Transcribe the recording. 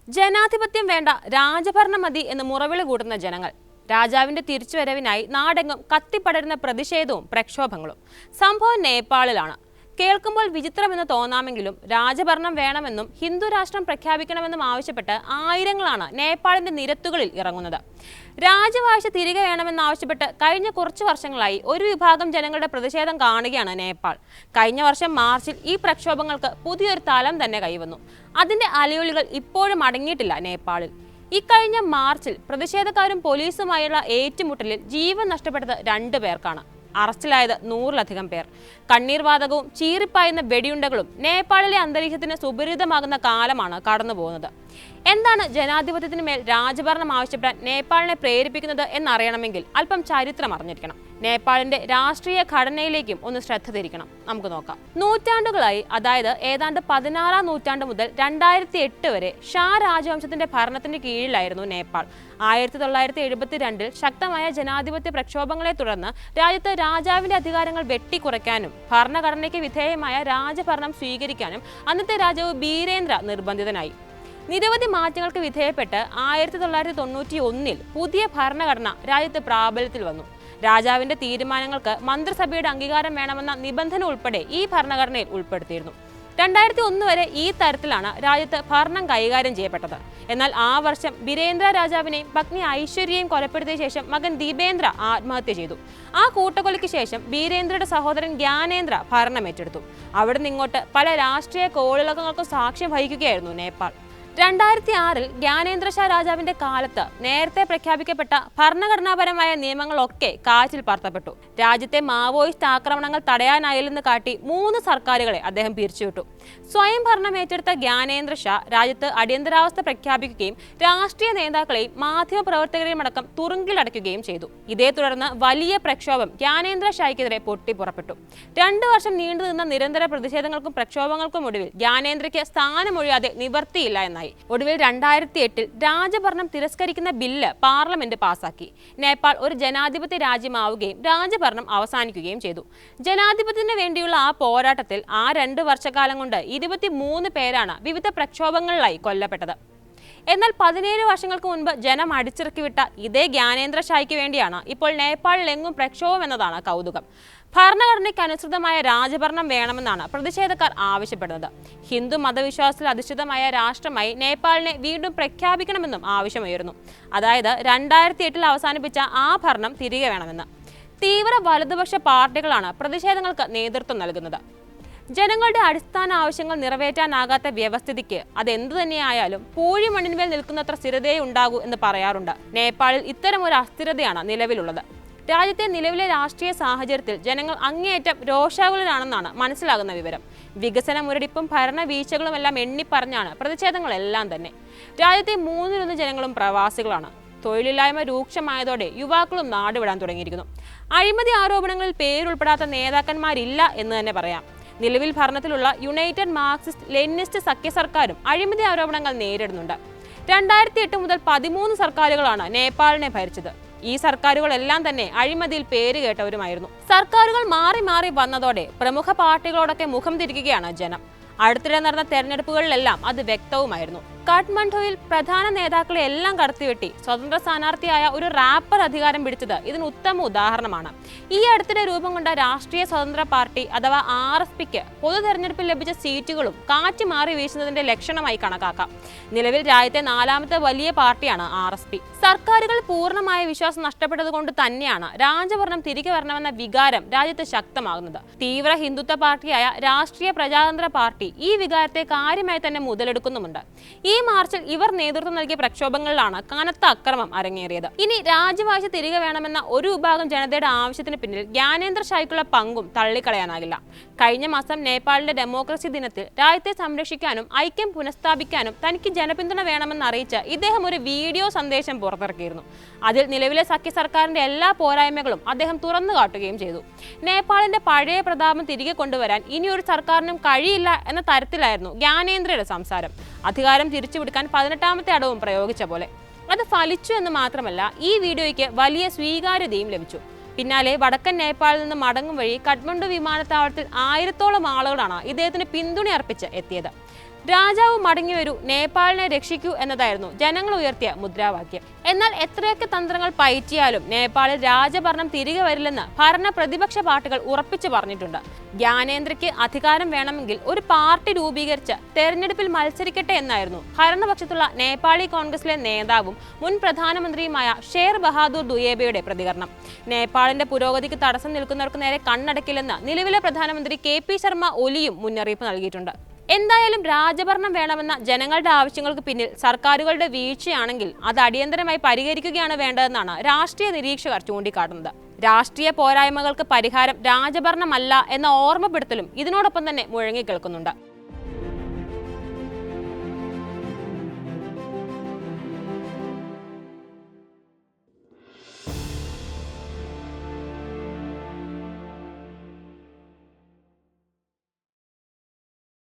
ജനാധിപത്യം വേണ്ട, രാജഭരണം മതി എന്ന് മുറവിളി കൂട്ടുന്ന ജനങ്ങൾ. രാജാവിന്റെ തിരിച്ചുവരവിനായി നാടെങ്ങും കത്തിപ്പടരുന്ന പ്രതിഷേധവും പ്രക്ഷോഭങ്ങളും. സംഭവം നേപ്പാളിലാണ്. കേൾക്കുമ്പോൾ വിചിത്രമെന്ന് തോന്നാമെങ്കിലും രാജഭരണം വേണമെന്നും ഹിന്ദു രാഷ്ട്രം പ്രഖ്യാപിക്കണമെന്നും ആവശ്യപ്പെട്ട് ആയിരങ്ങളാണ് നേപ്പാളിന്റെ നിരത്തുകളിൽ ഇറങ്ങുന്നത്. രാജവാഴ്ച തിരികെ വേണമെന്നാവശ്യപ്പെട്ട് കഴിഞ്ഞ കുറച്ചു വർഷങ്ങളായി ഒരു വിഭാഗം ജനങ്ങളുടെ പ്രതിഷേധം കാണുകയാണ് നേപ്പാൾ. കഴിഞ്ഞ വർഷം മാർച്ചിൽ ഈ പ്രക്ഷോഭങ്ങൾക്ക് പുതിയൊരു തലം തന്നെ കൈവന്നു. അതിന്റെ അലയൊലികൾ ഇപ്പോഴും അടങ്ങിയിട്ടില്ല നേപ്പാളിൽ. ഇക്കഴിഞ്ഞ മാർച്ചിൽ പ്രതിഷേധക്കാരും പോലീസുമായുള്ള ഏറ്റുമുട്ടലിൽ ജീവൻ നഷ്ടപ്പെട്ടത് 2 പേർക്കാണ്. അറസ്റ്റിലായത് 100-ലധികം പേർ. കണ്ണീർവാതകവും ചീറിപ്പായുന്ന വെടിയുണ്ടകളും നേപ്പാളിലെ അന്തരീക്ഷത്തിന് സുപരിചിതമാകുന്ന കാലമാണ് കടന്നുപോകുന്നത്. എന്താണ് ജനാധിപത്യത്തിന് മേൽ രാജഭരണം ആവശ്യപ്പെടാൻ നേപ്പാളിനെ പ്രേരിപ്പിക്കുന്നത് എന്നറിയണമെങ്കിൽ അല്പം ചരിത്രം അറിഞ്ഞിരിക്കണം. നേപ്പാളിന്റെ രാഷ്ട്രീയ ഘടനയിലേക്കും ഒന്ന് ശ്രദ്ധ തിരിക്കണം. നമുക്ക് നോക്കാം. നൂറ്റാണ്ടുകളായി, അതായത് ഏതാണ്ട് 16-ാം നൂറ്റാണ്ട് മുതൽ 2008 വരെ ഷാ രാജവംശത്തിന്റെ ഭരണത്തിന് കീഴിലായിരുന്നു നേപ്പാൾ. 1972-ൽ ശക്തമായ ജനാധിപത്യ പ്രക്ഷോഭങ്ങളെ തുടർന്ന് രാജ്യത്ത് രാജാവിന്റെ അധികാരങ്ങൾ വെട്ടിക്കുറയ്ക്കാനും ഭരണഘടനയ്ക്ക് വിധേയമായ രാജഭരണം സ്വീകരിക്കാനും അന്നത്തെ രാജാവ് ബീരേന്ദ്ര നിർബന്ധിതനായി. നിരവധി മാറ്റങ്ങൾക്ക് വിധേയപ്പെട്ട് 1991-ൽ പുതിയ ഭരണഘടന രാജ്യത്ത് പ്രാബല്യത്തിൽ വന്നു. രാജാവിന്റെ തീരുമാനങ്ങൾക്ക് മന്ത്രിസഭയുടെ അംഗീകാരം വേണമെന്ന നിബന്ധന ഉൾപ്പെടെ ഈ ഭരണഘടനയിൽ ഉൾപ്പെടുത്തിയിരുന്നു. 2001 വരെ ഈ തരത്തിലാണ് രാജ്യത്ത് ഭരണം കൈകാര്യം ചെയ്യപ്പെട്ടത്. എന്നാൽ ആ വർഷം ബീരേന്ദ്ര രാജാവിനെയും പത്നി ഐശ്വര്യയെയും കൊലപ്പെടുത്തിയ ശേഷം മകൻ ദീപേന്ദ്ര ആത്മഹത്യ ചെയ്തു. ആ കൂട്ടക്കൊലയ്ക്ക് ശേഷം ബീരേന്ദ്രയുടെ സഹോദരൻ ജ്ഞാനേന്ദ്ര ഭരണം ഏറ്റെടുത്തു. അവിടെ നിന്നിങ്ങോട്ട് പല രാഷ്ട്രീയ കോളിളക്കങ്ങൾക്കും സാക്ഷ്യം വഹിക്കുകയായിരുന്നു നേപ്പാൾ. 2006-ൽ ജ്ഞാനേന്ദ്ര ഷാ രാജാവിന്റെ കാലത്ത് നേരത്തെ പ്രഖ്യാപിക്കപ്പെട്ട ഭരണഘടനാപരമായ നിയമങ്ങളൊക്കെ കാറ്റിൽ പറത്തപ്പെട്ടു. രാജ്യത്തെ മാവോയിസ്റ്റ് ആക്രമണങ്ങൾ തടയാനായില്ലെന്ന് കാട്ടി 3 സർക്കാരുകളെ അദ്ദേഹം പിരിച്ചുവിട്ടു. സ്വയം ഭരണം ഏറ്റെടുത്ത ജ്ഞാനേന്ദ്ര ഷാ രാജ്യത്ത് അടിയന്തരാവസ്ഥ പ്രഖ്യാപിക്കുകയും രാഷ്ട്രീയ നേതാക്കളെയും മാധ്യമപ്രവർത്തകരെയും അടക്കം തുറുങ്കിലടയ്ക്കുകയും ചെയ്തു. ഇതേ തുടർന്ന് വലിയ പ്രക്ഷോഭം ജ്ഞാനേന്ദ്ര ഷായ്ക്കെതിരെ പൊട്ടിപ്പുറപ്പെട്ടു. 2 വർഷം നീണ്ടുനിന്ന നിരന്തര പ്രതിഷേധങ്ങൾക്കും പ്രക്ഷോഭങ്ങൾക്കും ഒടുവിൽ ജ്ഞാനേന്ദ്രയ്ക്ക് സ്ഥാനമൊഴിയാതെ നിവർത്തിയില്ല എന്നായി. ഒടുവിൽ 2008-ൽ രാജഭരണം തിരസ്കരിക്കുന്ന ബില്ല് പാർലമെന്റ് പാസാക്കി. നേപ്പാൾ ഒരു ജനാധിപത്യ രാജ്യമാവുകയും രാജഭരണം അവസാനിക്കുകയും ചെയ്തു. ജനാധിപത്യത്തിന് വേണ്ടിയുള്ള ആ പോരാട്ടത്തിൽ ആ 2 വർഷക്കാലം കൊണ്ട് 23 പേരാണ് വിവിധ പ്രക്ഷോഭങ്ങളിലായി കൊല്ലപ്പെട്ടത്. എന്നാൽ 17 വർഷങ്ങൾക്ക് മുൻപ് ജനം അടിച്ചിറക്കിവിട്ട ഇതേ ജ്ഞാനേന്ദ്ര ഷായ്ക്ക് വേണ്ടിയാണ് ഇപ്പോൾ നേപ്പാളിലെങ്ങും പ്രക്ഷോഭം എന്നതാണ് കൗതുകം. ഭരണഘടനയ്ക്ക് അനുസൃതമായ രാജഭരണം വേണമെന്നാണ് പ്രതിഷേധക്കാർ ആവശ്യപ്പെടുന്നത്. ഹിന്ദു മതവിശ്വാസത്തിൽ അധിഷ്ഠിതമായ രാഷ്ട്രമായി നേപ്പാളിനെ വീണ്ടും പ്രഖ്യാപിക്കണമെന്നും ആവശ്യമുയർന്നു. അതായത് 2008-ൽ അവസാനിപ്പിച്ച ആ ഭരണം തിരികെ വേണമെന്ന്. തീവ്ര വലതുപക്ഷ പാർട്ടികളാണ് പ്രതിഷേധങ്ങൾക്ക് നേതൃത്വം നൽകുന്നത്. ജനങ്ങളുടെ അടിസ്ഥാന ആവശ്യങ്ങൾ നിറവേറ്റാനാകാത്ത വ്യവസ്ഥിതിക്ക് അതെന്തു തന്നെയായാലും പൂഴി മണ്ണിന്മേൽ നിൽക്കുന്നത്ര സ്ഥിരതയെ ഉണ്ടാകൂ എന്ന് പറയാറുണ്ട്. നേപ്പാളിൽ ഇത്തരമൊരു അസ്ഥിരതയാണ് നിലവിലുള്ളത്. രാജ്യത്തെ നിലവിലെ രാഷ്ട്രീയ സാഹചര്യത്തിൽ ജനങ്ങൾ അങ്ങേയറ്റം രോഷാകുലരാണെന്നാണ് മനസ്സിലാകുന്ന വിവരം. വികസന മുരടിപ്പും ഭരണവീഴ്ചകളുമെല്ലാം എണ്ണിപ്പറഞ്ഞാണ് പ്രതിഷേധങ്ങളെല്ലാം തന്നെ. രാജ്യത്തെ 3/1 ജനങ്ങളും പ്രവാസികളാണ്. തൊഴിലില്ലായ്മ രൂക്ഷമായതോടെ യുവാക്കളും നാടുവിടാൻ തുടങ്ങിയിരിക്കുന്നു. അഴിമതി ആരോപണങ്ങളിൽ പേരുൾപ്പെടാത്ത നേതാക്കന്മാരില്ല എന്ന് തന്നെ പറയാം. നിലവിൽ ഭരണത്തിലുള്ള യുണൈറ്റഡ് മാർക്സിസ്റ്റ് ലെനിനിസ്റ്റ് സഖ്യ സർക്കാരും അഴിമതി ആരോപണങ്ങൾ നേരിടുന്നുണ്ട്. 2008 മുതൽ 13 സർക്കാരുകളാണ് നേപ്പാളിനെ ഭരിച്ചത്. ഈ സർക്കാരുകളെല്ലാം തന്നെ അഴിമതിയിൽ പേര് കേട്ടവരുമായിരുന്നു. സർക്കാരുകൾ മാറി മാറി വന്നതോടെ പ്രമുഖ പാർട്ടികളോടൊക്കെ മുഖം തിരിക്കുകയാണ് ജനം. അടുത്തിടെ നടന്ന തെരഞ്ഞെടുപ്പുകളിലെല്ലാം അത് വ്യക്തവുമായിരുന്നു. കാഠ്മണ്ഡുവിൽ പ്രധാന നേതാക്കളെ എല്ലാം കടത്തിവെട്ടി സ്വതന്ത്ര സ്ഥാനാർത്ഥിയായ ഒരു റാപ്പർ അധികാരം പിടിച്ചത് ഇതിന് ഉത്തമ ഉദാഹരണമാണ്. ഈ അടുത്തിടെ രൂപം കൊണ്ട രാഷ്ട്രീയ സ്വതന്ത്ര പാർട്ടി അഥവാ RSPക്ക് പൊതു തെരഞ്ഞെടുപ്പിൽ ലഭിച്ച സീറ്റുകളും കാറ്റ് മാറി വീശുന്നതിന്റെ ലക്ഷണമായി കണക്കാക്കാം. നിലവിൽ രാജ്യത്തെ 4ാമത്തെ വലിയ പാർട്ടിയാണ് RSP. സർക്കാരുകൾ പൂർണ്ണമായ വിശ്വാസം നഷ്ടപ്പെട്ടതുകൊണ്ട് തന്നെയാണ് രാജഭരണം തിരികെ വരണമെന്ന വികാരം രാജ്യത്ത് ശക്തമാകുന്നത്. തീവ്ര ഹിന്ദുത്വ പാർട്ടിയായ രാഷ്ട്രീയ പ്രജാതന്ത്ര പാർട്ടി ഈ വികാരത്തെ കാര്യമായി തന്നെ മുതലെടുക്കുന്നുമുണ്ട്. ഈ മാർച്ചിൽ ഇവർ നേതൃത്വം നൽകിയ പ്രക്ഷോഭങ്ങളിലാണ് കനത്ത അക്രമം അരങ്ങേറിയത്. ഇനി രാജവാഴ്ച തിരികെ വേണമെന്ന ഒരു വിഭാഗം ജനതയുടെ ആവശ്യത്തിന് പിന്നിൽ ജ്ഞാനേന്ദ്ര ഷായ്ക്കുള്ള പങ്കും തള്ളിക്കളയാനാകില്ല. കഴിഞ്ഞ മാസം നേപ്പാളിന്റെ ഡെമോക്രസി ദിനത്തിൽ രാജ്യത്തെ സംരക്ഷിക്കാനും ഐക്യം പുനഃസ്ഥാപിക്കാനും തനിക്ക് ജനപിന്തുണ വേണമെന്ന് അറിയിച്ച് ഇദ്ദേഹം ഒരു വീഡിയോ സന്ദേശം പുറത്തിറക്കിയിരുന്നു. അതിൽ നിലവിലെ സഖ്യ സർക്കാരിന്റെ എല്ലാ പോരായ്മകളും അദ്ദേഹം തുറന്നു കാട്ടുകയും ചെയ്തു. നേപ്പാളിന്റെ പഴയ പ്രതാപം തിരികെ കൊണ്ടുവരാൻ ഇനിയൊരു സർക്കാരിനും കഴിയില്ല എന്ന തരത്തിലായിരുന്നു ജ്ഞാനേന്ദ്രയുടെ സംസാരം. അധികാരം തിരിച്ചുപിടിക്കാൻ 18ാമത്തെ അടവും പ്രയോഗിച്ച പോലെ. അത് ഫലിച്ചു എന്ന് മാത്രമല്ല, ഈ വീഡിയോയ്ക്ക് വലിയ സ്വീകാര്യതയും ലഭിച്ചു. പിന്നാലെ വടക്കൻ നേപ്പാളിൽ നിന്ന് മടങ്ങും വഴി കാഠ്മണ്ഡു വിമാനത്താവളത്തിൽ 1000-ഓളം ആളുകളാണ് ഇദ്ദേഹത്തിന് പിന്തുണ അർപ്പിച്ച് എത്തിയത്. രാജാവ് മടങ്ങിവരൂ, നേപ്പാളിനെ രക്ഷിക്കൂ എന്നതായിരുന്നു ജനങ്ങൾ ഉയർത്തിയ മുദ്രാവാക്യം. എന്നാൽ എത്രയൊക്കെ തന്ത്രങ്ങൾ പയറ്റിയാലും നേപ്പാളിൽ രാജഭരണം തിരികെ വരില്ലെന്ന് ഭരണ പ്രതിപക്ഷ പാർട്ടികൾ ഉറപ്പിച്ചു പറഞ്ഞിട്ടുണ്ട്. ജ്ഞാനേന്ദ്രയ്ക്ക് അധികാരം വേണമെങ്കിൽ ഒരു പാർട്ടി രൂപീകരിച്ച് തെരഞ്ഞെടുപ്പിൽ മത്സരിക്കട്ടെ എന്നായിരുന്നു ഭരണപക്ഷത്തുള്ള നേപ്പാളി കോൺഗ്രസിലെ നേതാവും മുൻ പ്രധാനമന്ത്രിയുമായ ഷേർ ബഹാദൂർ ദുയേബയുടെ പ്രതികരണം. നേപ്പാളിന്റെ പുരോഗതിക്ക് തടസ്സം നിൽക്കുന്നവർക്ക് നേരെ കണ്ണടക്കില്ലെന്ന് നിലവിലെ പ്രധാനമന്ത്രി KP ശർമ്മ ഒലിയും മുന്നറിയിപ്പ് നൽകിയിട്ടുണ്ട്. എന്തായാലും രാജഭരണം വേണമെന്ന ജനങ്ങളുടെ ആവശ്യങ്ങൾക്ക് പിന്നിൽ സർക്കാരുകളുടെ വീഴ്ചയാണെങ്കിൽ അത് അടിയന്തരമായി പരിഹരിക്കുകയാണ് വേണ്ടതെന്നാണ് രാഷ്ട്രീയ നിരീക്ഷകർ ചൂണ്ടിക്കാട്ടുന്നത്. രാഷ്ട്രീയ പോരായ്മകൾക്ക് പരിഹാരം രാജഭരണമല്ല എന്ന ഓർമ്മപ്പെടുത്തലും ഇതിനോടൊപ്പം തന്നെ മുഴങ്ങിക്കേൾക്കുന്നുണ്ട്.